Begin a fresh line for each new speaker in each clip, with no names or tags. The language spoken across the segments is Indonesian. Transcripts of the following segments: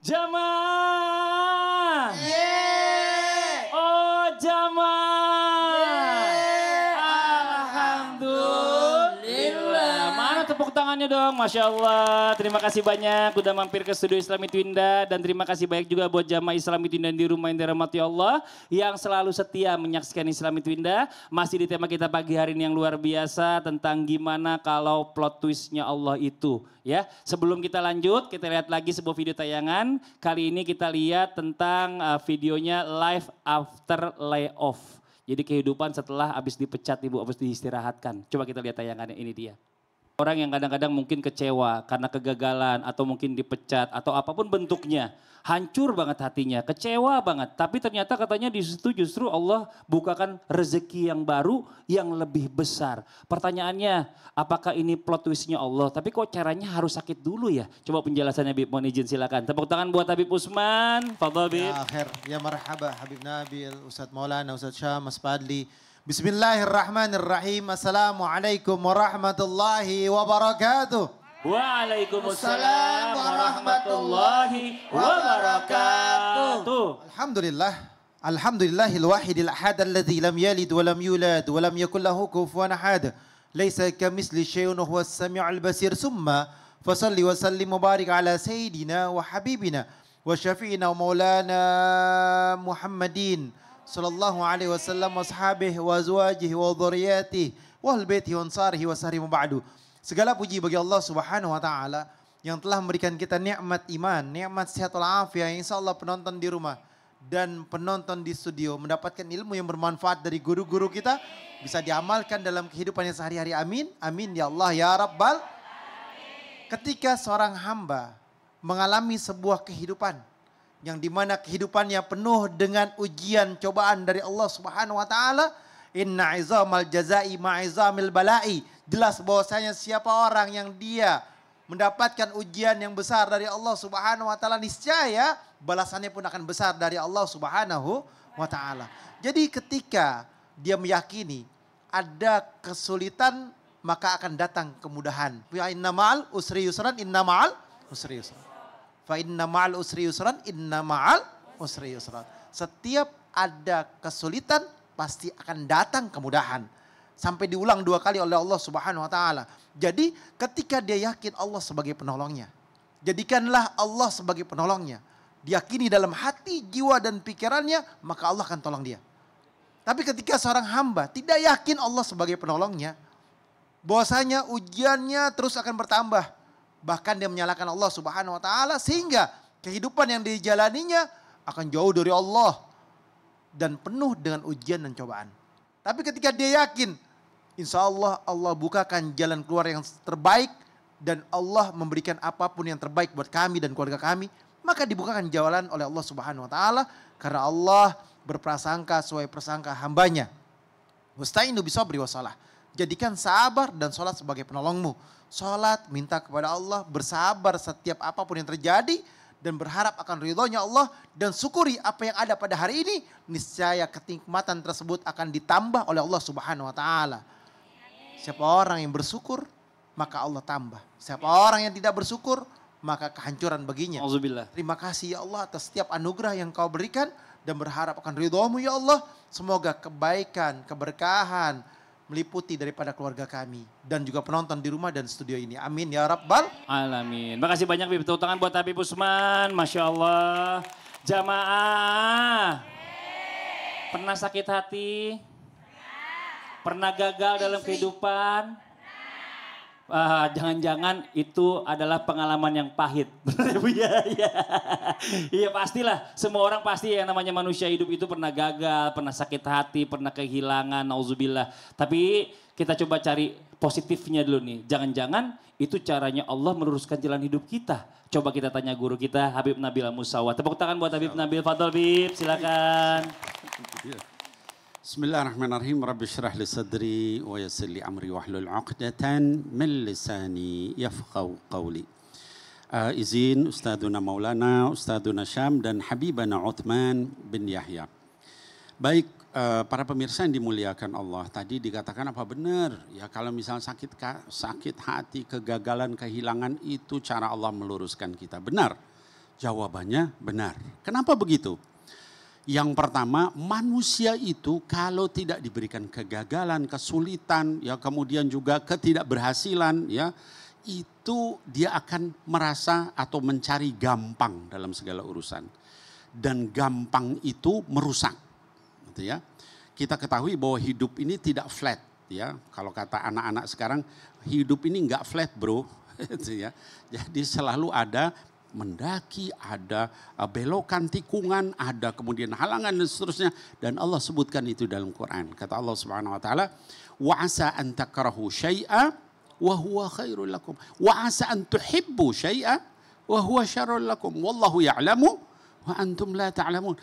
Jamaah.
Yeay.
Oh jamaah. Alhamdulillah. Mana tepuk tangannya dong, Masya Allah. Terima kasih banyak udah mampir ke studio Islami Twinda. Dan terima kasih banyak juga buat jamaah Islami Twinda di rumah yang dirahmati Allah. Yang selalu setia menyaksikan Islami Twinda. Masih di tema kita pagi hari ini yang luar biasa. Tentang gimana kalau plot twistnya Allah itu. Ya, sebelum kita lanjut, kita lihat lagi sebuah video tayangan. Kali ini kita lihat tentang videonya live after layoff. Jadi kehidupan setelah habis dipecat ibu, habis diistirahatkan. Coba kita lihat tayangannya, ini dia. Orang yang kadang-kadang mungkin kecewa karena kegagalan atau mungkin dipecat atau apapun bentuknya. Hancur banget hatinya, kecewa banget. Tapi ternyata katanya di situ justru Allah bukakan rezeki yang baru yang lebih besar. Pertanyaannya, apakah ini plot twistnya Allah? Tapi kok caranya harus sakit dulu ya? Coba penjelasannya Bib, mohon izin silakan. Tepuk tangan buat Habib Usman, Fadhal Bib.
Ya akhir, ya marhaba Habib Nabil, Ustadz Maulana, Ustadz Syam, Mas Fadli. Bismillahirrahmanirrahim. Assalamualaikum warahmatullahi wabarakatuh.
Waalaikumsalam warahmatullahi wabarakatuh.
Alhamdulillah. Alhamdulillahil wahidil ahad alladzi lam yalid wa lam yulad wa lam yakul lahu kufuwan ahad. Laisa kamitsli syai'un wa huwas samiul basir. Summa fasalli wa sallim wa barik ala sayyidina wa habibina wa syafi'ina wa maulana Muhammadin sallallahu alaihi wasallam wa ashabihi wa azwajihi wa dhurriyyatihi wa ahli baitihi wa ansarihi wa sahbihi ba'du. Segala puji bagi Allah Subhanahu wa taala yang telah memberikan kita nikmat iman, nikmat sehat walafiat. Insyaallah penonton di rumah dan penonton di studio mendapatkan ilmu yang bermanfaat dari guru-guru kita, bisa diamalkan dalam kehidupannya sehari-hari. Amin. Amin ya Allah ya Rabbal. Ketika seorang hamba mengalami sebuah kehidupan yang dimana kehidupannya penuh dengan ujian cobaan dari Allah Subhanahu wa taala, inna izamal jazai ma'izamil bala'i. Jelas bahwasanya siapa orang yang dia mendapatkan ujian yang besar dari Allah Subhanahu wa taala, niscaya balasannya pun akan besar dari Allah Subhanahu wa taala. Jadi ketika dia meyakini ada kesulitan, maka akan datang kemudahan. Fa inna ma'al usri yusran, inna ma'al usri yusran. Fa inna ma'al usri yusran, inna ma'al usri yusran. Setiap ada kesulitan pasti akan datang kemudahan. Sampai diulang 2 kali oleh Allah Subhanahu wa taala. Jadi ketika dia yakin Allah sebagai penolongnya, jadikanlah Allah sebagai penolongnya. Diyakini dalam hati, jiwa dan pikirannya, maka Allah akan tolong dia. Tapi ketika seorang hamba tidak yakin Allah sebagai penolongnya, bahwasanya ujiannya terus akan bertambah. Bahkan dia menyalahkan Allah Subhanahu wa taala sehingga kehidupan yang dijalaninya akan jauh dari Allah dan penuh dengan ujian dan cobaan. Tapi ketika dia yakin, insya Allah Allah bukakan jalan keluar yang terbaik dan Allah memberikan apapun yang terbaik buat kami dan keluarga kami, maka dibukakan jalan oleh Allah Subhanahu wa taala karena Allah berprasangka sesuai prasangka hambanya. Wasta'inu bisabri wassalah. Jadikan sabar dan sholat sebagai penolongmu. Sholat, minta kepada Allah, bersabar setiap apapun yang terjadi dan berharap akan ridhonya Allah dan syukuri apa yang ada pada hari ini, niscaya kenikmatan tersebut akan ditambah oleh Allah Subhanahu wa taala. Siapa orang yang bersyukur, maka Allah tambah. Siapa orang yang tidak bersyukur, maka kehancuran baginya.
Auzubillah.
Terima kasih ya Allah atas setiap anugerah yang Kau berikan dan berharap akan ridhomu ya Allah. Semoga kebaikan, keberkahan meliputi daripada keluarga kami dan juga penonton di rumah dan studio ini. Amin ya Rabbal
Alamin. Makasih banyak Bib. Tepuk tangan buat Habib Usman. Masya Allah. Jamaah. Pernah sakit hati? Pernah gagal dalam kehidupan? Jangan-jangan itu adalah pengalaman yang pahit. Iya pastilah. Semua orang pasti yang namanya manusia hidup itu pernah gagal, pernah sakit hati, pernah kehilangan, nauzubillah. Tapi kita coba cari positifnya dulu nih. Jangan-jangan itu caranya Allah meluruskan jalan hidup kita. Coba kita tanya guru kita Habib Nabil Musawa. Tepuk tangan buat Habib Nabil. Fadhal Bib, silakan.
Bismillahirrahmanirrahim. Rabbi syrah li sadri wa yassir li amri wahlul 'uqdatan min lisani yafqahu qawli. Izin Ustadzuna Maulana, Ustadzuna Syam dan Habibana Uthman bin Yahya. Baik, para pemirsa yang dimuliakan Allah, tadi dikatakan apa benar? Ya kalau misal sakit hati, kegagalan, kehilangan itu cara Allah meluruskan kita. Benar. Jawabannya benar. Kenapa begitu? Yang pertama, manusia itu kalau tidak diberikan kegagalan, kesulitan, ya kemudian juga ketidakberhasilan, ya itu dia akan merasa atau mencari gampang dalam segala urusan. Dan gampang itu merusak, gitu ya. Kita ketahui bahwa hidup ini tidak flat, ya. Kalau kata anak-anak sekarang, hidup ini enggak flat, bro. Gitu ya. Jadi selalu ada mendaki, ada belokan, tikungan, ada kemudian halangan dan seterusnya. Dan Allah sebutkan itu dalam Quran. Kata Allah Subhanahu wa taala, "Wa asa an takrahu syai'a wa huwa khairul lakum. Wa asa an tuhibbu syai'a wa huwa syarrul lakum. Wallahu ya'lamu wa antum la ta'lamun."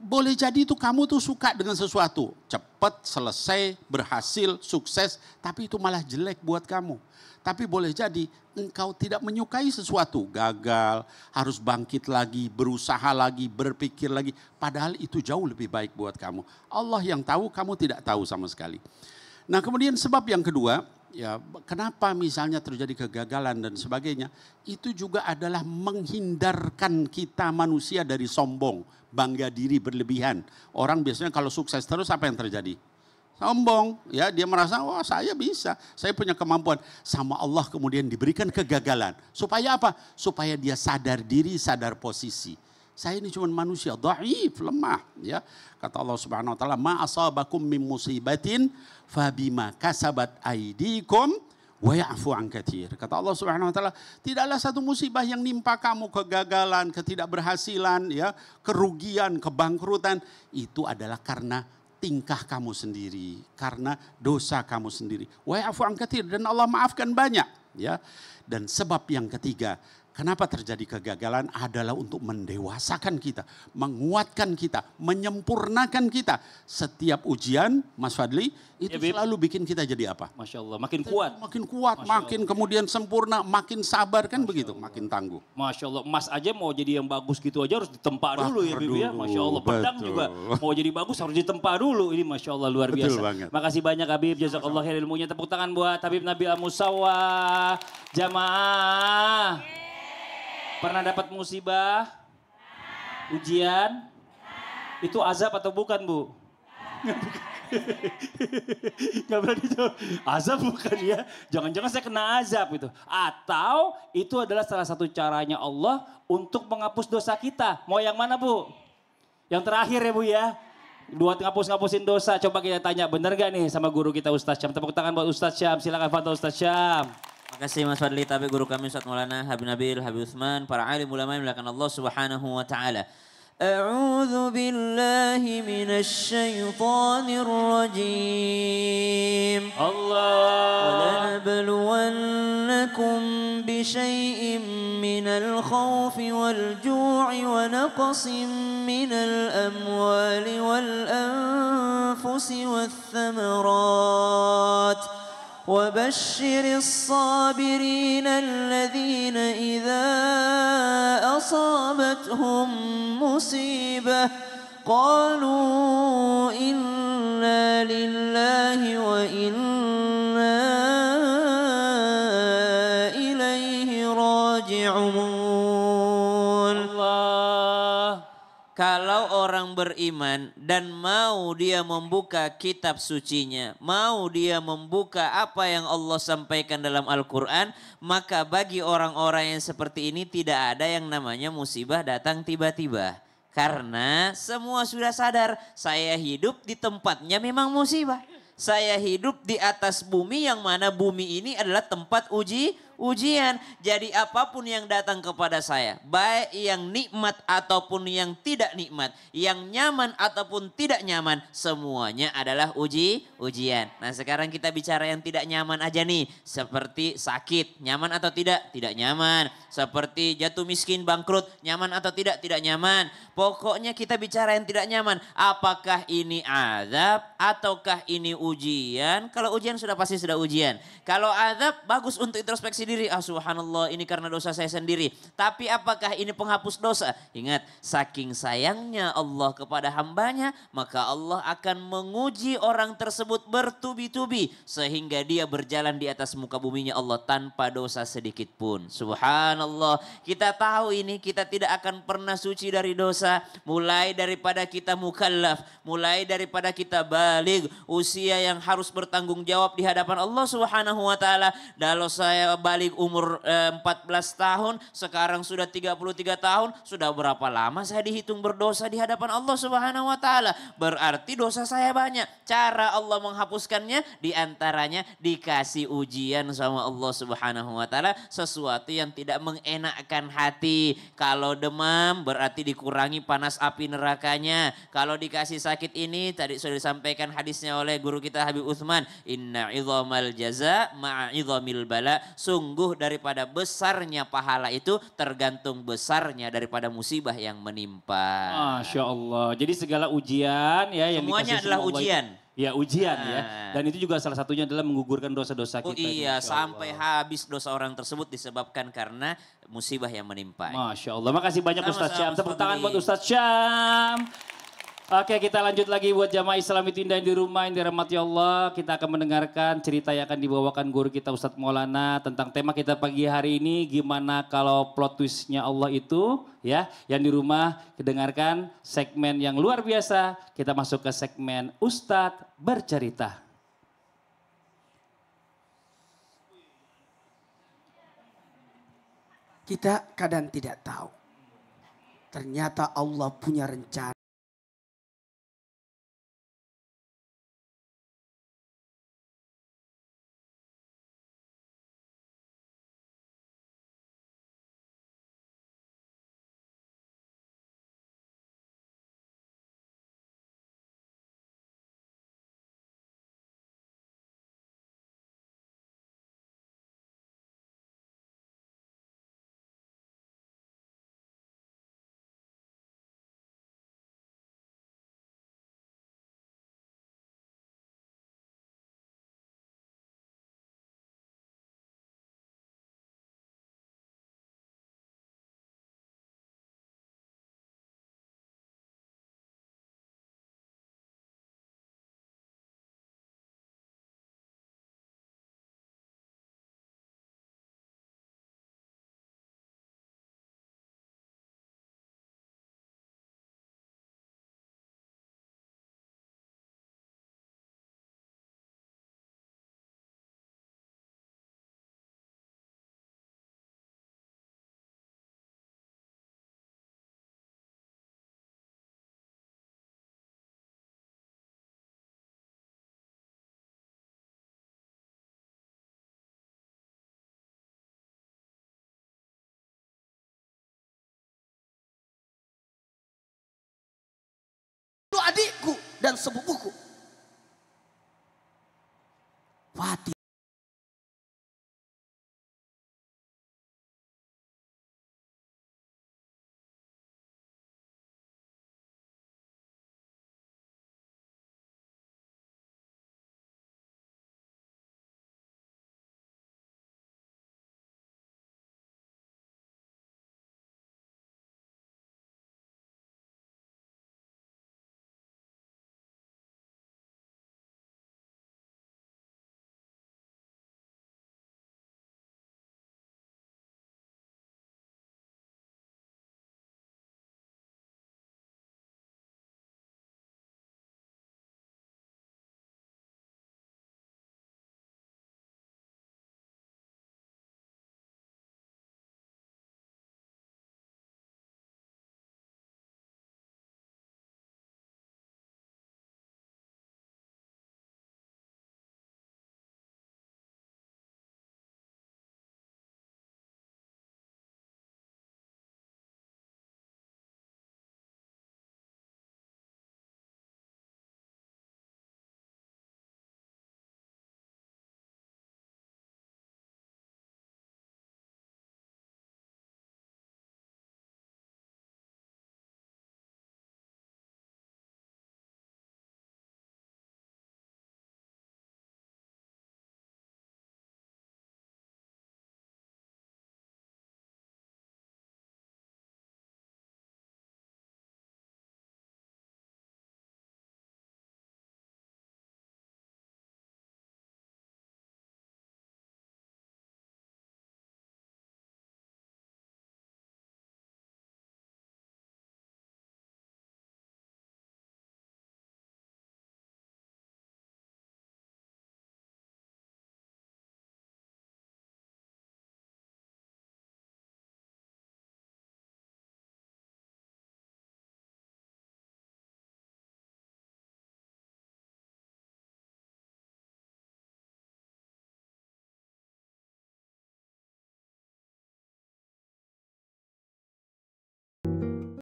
Boleh jadi itu kamu tuh suka dengan sesuatu, cepat, selesai, berhasil, sukses, tapi itu malah jelek buat kamu. Tapi boleh jadi engkau tidak menyukai sesuatu, gagal, harus bangkit lagi, berusaha lagi, berpikir lagi. Padahal itu jauh lebih baik buat kamu. Allah yang tahu, kamu tidak tahu sama sekali. Nah kemudian sebab yang kedua, ya kenapa misalnya terjadi kegagalan dan sebagainya, itu juga adalah menghindarkan kita manusia dari sombong, bangga diri berlebihan. Orang biasanya kalau sukses terus apa yang terjadi? Sombong, ya dia merasa wah saya bisa, saya punya kemampuan. Sama Allah kemudian diberikan kegagalan. Supaya apa? Supaya dia sadar diri, sadar posisi. Saya ini cuma manusia, dhaif, lemah. Ya, kata Allah Subhanahu Wa Taala, ma asabakum min musibatin, fabima kasabat aidikum, wa ya'fu an katsir. Kata Allah Subhanahu Wa Taala, tidaklah satu musibah yang nimpa kamu, kegagalan, ketidakberhasilan, ya, kerugian, kebangkrutan, itu adalah karena tingkah kamu sendiri, karena dosa kamu sendiri. Wa ya'fu an katsir, dan Allah maafkan banyak, ya. Dan sebab yang ketiga, kenapa terjadi kegagalan adalah untuk mendewasakan kita, menguatkan kita, menyempurnakan kita. Setiap ujian, Mas Fadli, itu ya, selalu bikin kita jadi apa?
Masya Allah, makin kuat.
Makin kuat, makin kemudian sempurna, makin sabar, kan begitu, makin tangguh.
Masya Allah, emas aja mau jadi yang bagus gitu aja harus ditempa dulu ya Bibi ya. Masya Allah, pedang juga mau jadi bagus harus ditempa dulu. Ini Masya Allah luar biasa.
Banget.
Makasih banyak Habib, jazakallah khair ilmunya. Tepuk tangan buat Habib Nabil Al-Musawwah. Jamaah. Pernah dapat musibah? Ujian? Itu azab atau bukan, Bu? Gak berani jawab. Azab bukan ya? Jangan-jangan saya kena azab gitu. Atau itu adalah salah satu caranya Allah untuk menghapus dosa kita. Mau yang mana, Bu? Yang terakhir ya, Bu ya? Buat ngapus-ngapusin dosa. Coba kita tanya, bener gak nih sama guru kita Ustaz Syam? Tepuk tangan buat Ustaz Syam. Silakan Fadl Ustaz Syam.
Terima kasih Mas Fadli, tapi guru kami Ustaz Maulana Habib Nabil, Habib Utsman, para alim ulama yang dimuliakan Allah Subhanahu wa taala. A'udzu billahi minasy syaithanir rajim.
Allah.
وَلَنَبْلُوَنَّكُمْ بِشَيْءٍ مِّنَ الْخَوْفِ وَالْجُوعِ وَنَقْصٍ مِّنَ الْأَمْوَالِ وَالْأَنفُسِ وَالثَّمَرَاتِ وبشر الصابرين الذين إذا أصابتهم مصيبة قالوا إنا لله وإنا إليه راجعون. Kalau orang beriman dan mau dia membuka kitab sucinya, mau dia membuka apa yang Allah sampaikan dalam Al-Quran, maka bagi orang-orang yang seperti ini tidak ada yang namanya musibah datang tiba-tiba. Karena semua sudah sadar, saya hidup di tempatnya memang musibah. Saya hidup di atas bumi yang mana bumi ini adalah tempat ujian. Jadi apapun yang datang kepada saya, baik yang nikmat ataupun yang tidak nikmat, yang nyaman ataupun tidak nyaman, semuanya adalah ujian. Nah sekarang kita bicara yang tidak nyaman aja nih, seperti sakit, nyaman atau tidak? Tidak nyaman. Seperti jatuh miskin, bangkrut, nyaman atau tidak? Tidak nyaman. Pokoknya kita bicara yang tidak nyaman. Apakah ini azab ataukah ini ujian? Kalau ujian sudah pasti sudah ujian. Kalau azab bagus untuk introspeksi diri. Ah subhanallah ini karena dosa saya sendiri. Tapi apakah ini penghapus dosa? Ingat saking sayangnya Allah kepada hambanya. Maka Allah akan menguji orang tersebut bertubi-tubi. Sehingga dia berjalan di atas muka buminya Allah tanpa dosa sedikit pun. Subhanallah. subhanallah. Kita tahu ini kita tidak akan pernah suci dari dosa. Mulai daripada kita mukallaf, mulai daripada kita baligh, usia yang harus bertanggung jawab di hadapan Allah subhanahu wa ta'ala. Kalau saya baligh umur 14 tahun, sekarang sudah 33 tahun, sudah berapa lama saya dihitung berdosa di hadapan Allah subhanahu wa ta'ala. Berarti dosa saya banyak. Cara Allah menghapuskannya diantaranya dikasih ujian sama Allah subhanahu wa ta'ala. Sesuatu yang tidak mengenakkan hati. Kalau demam berarti dikurangi panas api nerakanya. Kalau dikasih sakit ini tadi sudah disampaikan hadisnya oleh guru kita Habib Utsman. Inna idhamal jaza ma'a idhamil bala. Sungguh daripada besarnya pahala itu tergantung besarnya daripada musibah yang menimpa.
Masya Allah. Jadi segala ujian ya yang
Semuanya
dikasih
adalah
sama Allah
ujian.
Ya ujian ya.
Nah.
Dan itu juga salah satunya adalah menggugurkan dosa-dosa
Oh
kita.
iya,
Masya
sampai
Allah.
habis dosa orang tersebut disebabkan karena musibah yang menimpa.
Masya Allah. Makasih banyak Ustaz Syam.
Sama-sama,
Tepuk
Ustaz
tangan
Fadli.
buat Ustaz Syam. Oke, kita lanjut lagi buat jamaah Islam itu indah yang di rumah yang dirahmati Allah. Kita akan mendengarkan cerita yang akan dibawakan guru kita Ustadz Maulana tentang tema kita pagi hari ini. Gimana kalau plot twistnya Allah itu ya. Yang di rumah kedengarkan segmen yang luar biasa. Kita masuk ke segmen Ustadz Bercerita.
Kita kadang tidak tahu. Ternyata Allah punya rencana. Adikku dan sepupuku